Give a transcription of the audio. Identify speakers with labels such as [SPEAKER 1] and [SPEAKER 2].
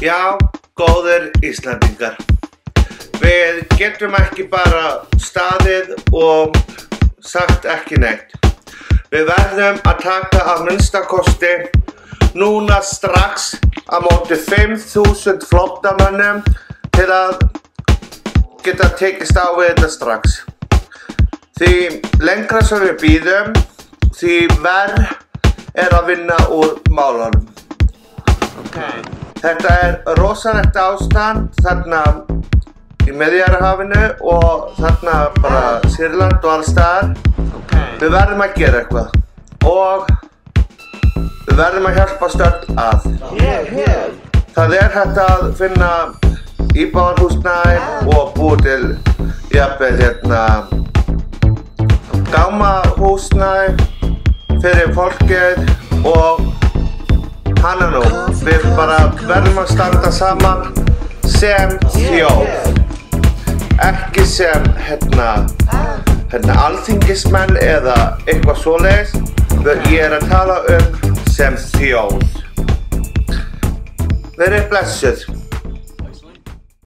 [SPEAKER 1] Já, góðir Íslendingar. Við getum ekki bara staðið og sagt ekki neitt. Við verðum að taka að minnsta kosti núna strax á móti 5.000 flóttamönnum til að geta tekist á við þetta strax. Því lengra sem við bíðum, því verð að vinna úr málunum. Þetta rosalegt ástand þarna í Miðjarðarhafinu og þarna bara Sýrland og alls staðar. Við verðum að gera eitthvað og við verðum að hjálpast öll að. Það hægt að finna íbúðarhúsnæði og búa til jafnvel gámahúsnæði fyrir fólkið og hana nú. Við bara verðum að standa saman sem þjóð. Ekki sem alþingismenn eða eitthvað svoleiðis. Ég að tala sem þjóð. Verið blessuð.